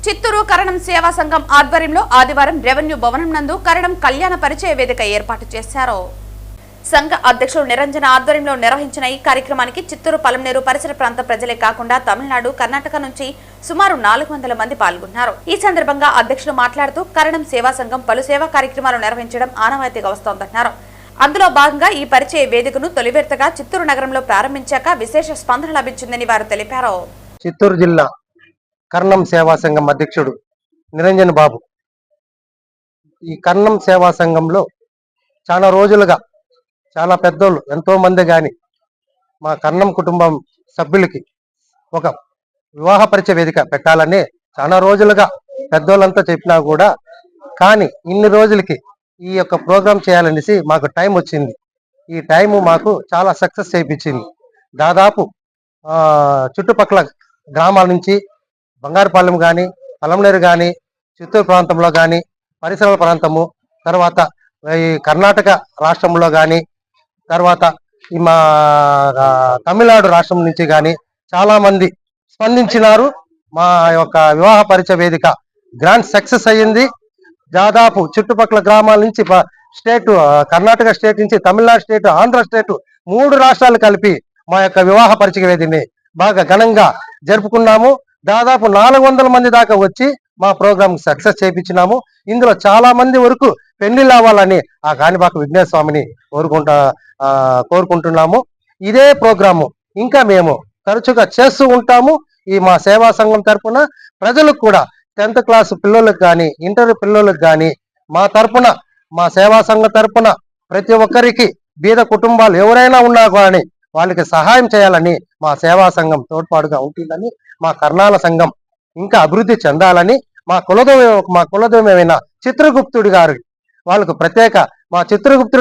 చిత్తూరు కరణం సేవా సంఘం ఆధ్వర్యంలో ఆదివారం రెవెన్యూ భవనం నందు కరణం కళ్యాణ పరిచయ వేదిక ఏర్పాటు చేశారు. సంఘ అధ్యక్షుడు నిరంజన ఆధ్వర్యంలో నిర్వహించిన ఈ కార్యక్రమానికి చిత్తూరు పలంనేరు పరిసర ప్రాంత ప్రజలే కాకుండా తమిళనాడు, కర్ణాటక నుంచి సుమారు 400 మంది పాల్గొన్నారు. ఈ సందర్భంగా అధ్యక్షుడు మాట్లాడుతూ కరణం సేవా సంఘం పలు సేవా కార్యక్రమాలు నిర్వహించడం ఆనవాయితీగా వస్తోందన్నారు. అందులో భాగంగా ఈ పరిచయ వేదికను తొలి విడతగా చిత్తూరు నగరంలో ప్రారంభించాక విశేష స్పందన లభించిందని వారు తెలిపారు. చిత్తూరు జిల్లా కర్ణం సేవా సంఘం అధ్యక్షుడు నిరంజన్ బాబు ఈ కర్ణం సేవా సంఘంలో చాలా రోజులుగా చాలా పెద్దోళ్ళు ఎంతో మంది గాని మా కర్ణం కుటుంబం సభ్యులకి ఒక వివాహ పరిచయ వేదిక పెట్టాలని చాలా రోజులుగా పెద్దోళ్ళంతా చెప్పినా కూడా కానీ ఇన్ని రోజులకి ఈ యొక్క ప్రోగ్రాం చేయాలనేసి మాకు టైం వచ్చింది. ఈ టైం మాకు చాలా సక్సెస్ చేయించింది. దాదాపు చుట్టుపక్కల గ్రామాల నుంచి బంగారుపాలెం కానీ, పలంనేరు కానీ, చిత్తూరు ప్రాంతంలో కానీ, పరిసరాల ప్రాంతము, తర్వాత ఈ కర్ణాటక రాష్ట్రంలో కానీ, తర్వాత ఈ మా తమిళనాడు రాష్ట్రం నుంచి కానీ చాలా మంది స్పందించినారు. మా యొక్క వివాహ పరిచయ వేదిక గ్రాండ్ సక్సెస్ అయ్యింది. దాదాపు చుట్టుపక్కల గ్రామాల నుంచి స్టేట్, కర్ణాటక స్టేట్ నుంచి తమిళనాడు స్టేట్, ఆంధ్ర స్టేట్ 3 రాష్ట్రాలు కలిపి మా యొక్క వివాహ పరిచయ వేదికని బాగా ఘనంగా జరుపుకున్నాము. దాదాపు 400 మంది దాకా వచ్చి మా ప్రోగ్రామ్ సక్సెస్ చేయించినాము. ఇందులో చాలా మంది వరకు పెళ్లిళ్ళు అవ్వాలని ఆ కాణిపాక విఘ్నేశ్వర స్వామిని కోరుకుంటున్నాము. ఇదే ప్రోగ్రాము ఇంకా మేము తరచుగా చేస్తూ ఉంటాము. ఈ మా సేవా సంఘం తరఫున ప్రజలకు కూడా 10th క్లాస్ పిల్లలకు కానీ, ఇంటర్ పిల్లలకు కానీ మా తరఫున, మా సేవా సంఘం తరఫున ప్రతి ఒక్కరికి బీద కుటుంబాలు ఎవరైనా ఉన్నా కానీ వాళ్ళకి సహాయం చేయాలని మా సేవా సంఘం తోడ్పాటుగా ఉంటుందని, మా కర్ణాల సంఘం ఇంకా అభివృద్ధి చెందాలని మా కులదైవమైన చిత్రగుప్తుడి గారు వాళ్ళకు ప్రత్యేక మా చిత్రగుప్తుడు